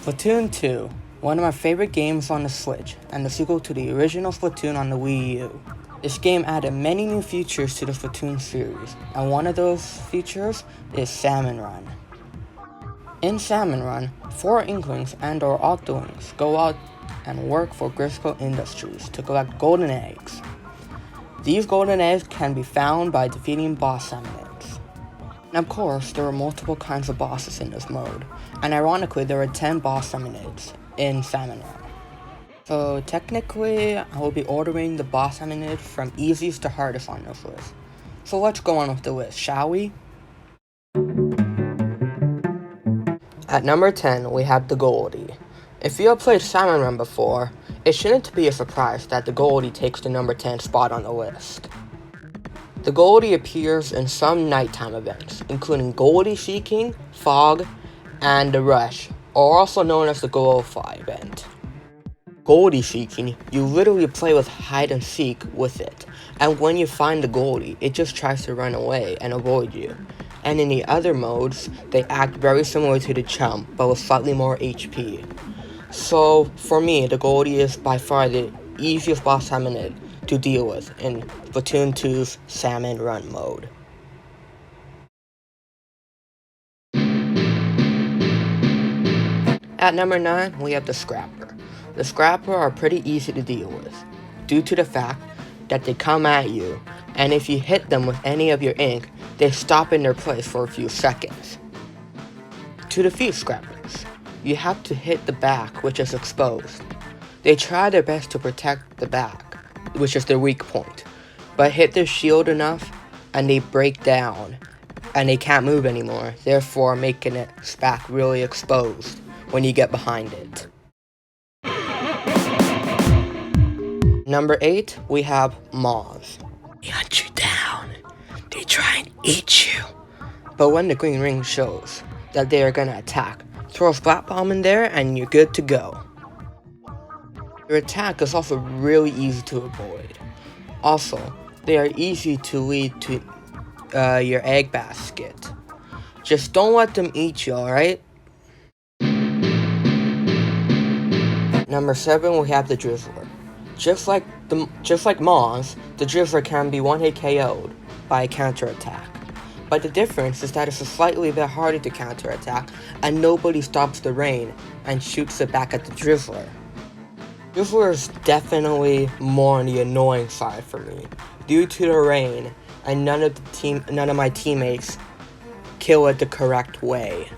Splatoon 2, one of my favorite games on the Switch, and the sequel to the original Splatoon on the Wii U. This game added many new features to the Splatoon series, and one of those features is Salmon Run. In Salmon Run, 4 Inklings and/or Octolings go out and work for Grisco Industries to collect golden eggs. These golden eggs can be found by defeating boss Salmonids. And of course, there are multiple kinds of bosses in this mode, and ironically there are 10 boss Salmonids in Salmon Run. So technically, I will be ordering the boss Salmonid from easiest to hardest on this list. So let's go on with the list, shall we? At number 10, we have the Goldie. If you have played Salmon Run before, it shouldn't be a surprise that the Goldie takes the number 10 spot on the list. The Goldie appears in some nighttime events, including Goldie Seeking, Fog, and the Rush, or also known as the Glowfly event. Goldie Seeking, you literally play with hide and seek with it, and when you find the Goldie, it just tries to run away and avoid you. And in the other modes, they act very similar to the Chum, but with slightly more HP. So, for me, the Goldie is by far the easiest boss Salmonid to deal with in Splatoon 2's Salmon Run mode. At number 9, we have the Scrapper. The Scrapper are pretty easy to deal with, due to the fact that they come at you, and if you hit them with any of your ink, they stop in their place for a few seconds. To defeat Scrappers, you have to hit the back, which is exposed. They try their best to protect the back, which is their weak point, but hit their shield enough and they break down, and they can't move anymore, therefore making its back really exposed when you get behind it. Number 8, we have Moths. They hunt you down. They try and eat you. But when the green ring shows that they are gonna attack, throw a splat bomb in there and you're good to go. Your attack is also really easy to avoid. Also, they are easy to lead to your egg basket. Just don't let them eat you, alright? Number 7, we have the Drizzler. Just like Moths, the Drizzler can be one-hit KO'd by a counterattack. But the difference is that it's slightly bit harder to counterattack, and nobody stops the rain and shoots it back at the Drizzler. Drizzler is definitely more on the annoying side for me, due to the rain, and none of my teammates kill it the correct way.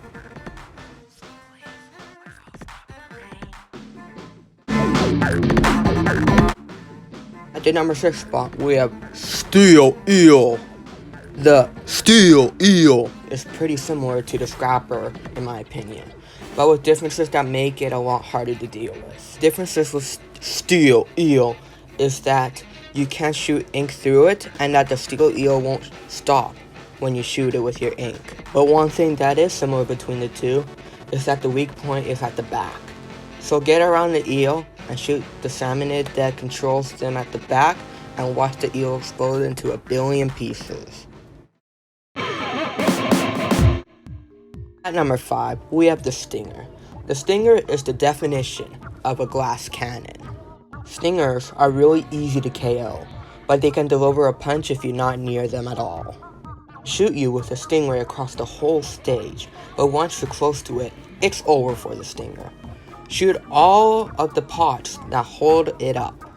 At the number 6 spot, we have Steel Eel. The Steel Eel is pretty similar to the Scrapper, in my opinion, but with differences that make it a lot harder to deal with. Differences with Steel Eel is that you can't shoot ink through it, and that the Steel Eel won't stop when you shoot it with your ink. But one thing that is similar between the two is that the weak point is at the back. So get around the eel and shoot the Salmonid that controls them at the back, and watch the eel explode into a billion pieces. At number 5, we have the Stinger. The Stinger is the definition of a glass cannon. Stingers are really easy to KO, but they can deliver a punch if you're not near them at all. Shoot you with a Stingray across the whole stage, but once you're close to it, it's over for the Stinger. Shoot all of the pots that hold it up,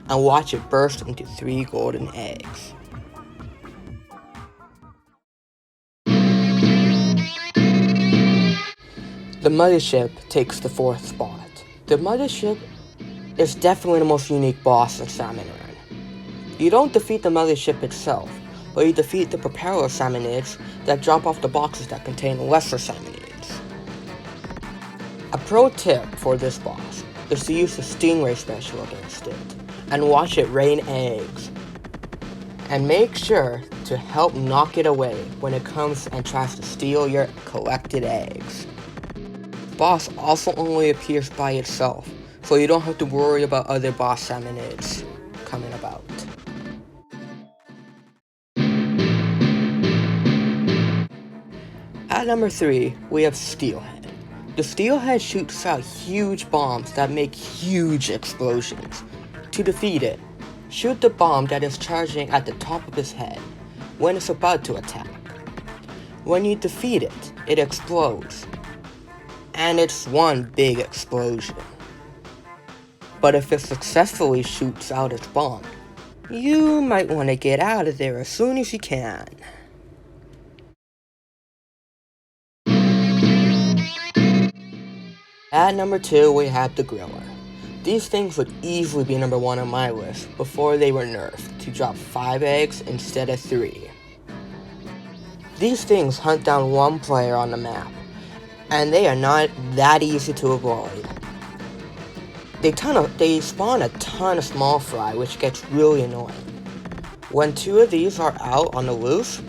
and watch it burst into 3 golden eggs. The Mothership takes the 4th spot. The Mothership is definitely the most unique boss in Salmon Run. You don't defeat the Mothership itself, but you defeat the propeller Salmonids that drop off the boxes that contain lesser Salmonids. A pro tip for this boss is to use the Stingray special against it, and watch it rain eggs. And make sure to help knock it away when it comes and tries to steal your collected eggs. The boss also only appears by itself, so you don't have to worry about other boss Salmonids coming about. At number 3, we have Steelhead. The steelhead shoots out huge bombs that make huge explosions. To defeat it, shoot the bomb that is charging at the top of his head when it's about to attack. When you defeat it, it explodes. And it's one big explosion. But if it successfully shoots out its bomb, you might want to get out of there as soon as you can. At number 2, we have the griller. These things would easily be number 1 on my list before they were nerfed to drop 5 eggs instead of 3. These things hunt down one player on the map, and they are not that easy to avoid. They spawn a ton of small fry, which gets really annoying. When 2 of these are out on the loose,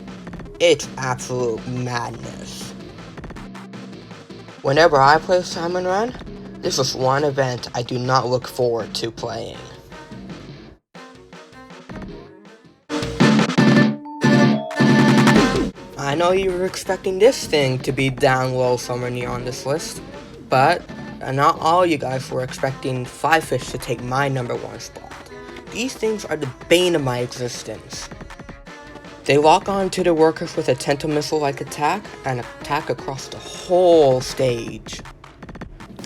it's absolute madness. Whenever I play Salmon Run, this is one event I do not look forward to playing. I know you were expecting this thing to be down low somewhere near on this list, but not all you guys were expecting fly fish to take my number 1 spot. These things are the bane of my existence. They lock on to the workers with a tentacle missile-like attack and attack across the whole stage.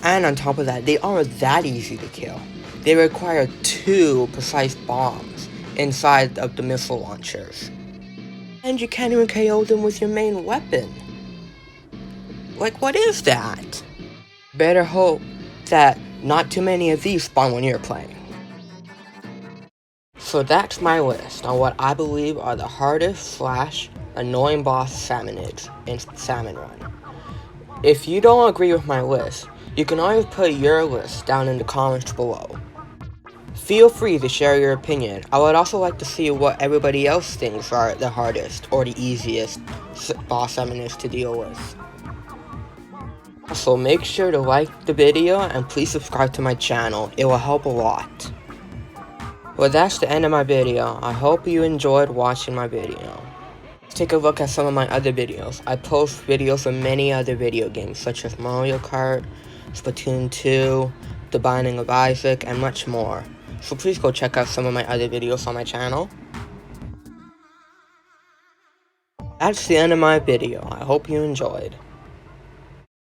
And on top of that, they aren't that easy to kill. They require 2 precise bombs inside of the missile launchers. And you can't even KO them with your main weapon. Like, what is that? Better hope that not too many of these spawn when you're playing. So that's my list on what I believe are the hardest / annoying boss Salmonids in Salmon Run. If you don't agree with my list, you can always put your list down in the comments below. Feel free to share your opinion. I would also like to see what everybody else thinks are the hardest or the easiest boss Salmonids to deal with. Also, make sure to like the video and please subscribe to my channel. It will help a lot. Well, that's the end of my video. I hope you enjoyed watching my video. Let's take a look at some of my other videos. I post videos of many other video games such as Mario Kart, Splatoon 2, The Binding of Isaac, and much more. So please go check out some of my other videos on my channel. That's the end of my video. I hope you enjoyed.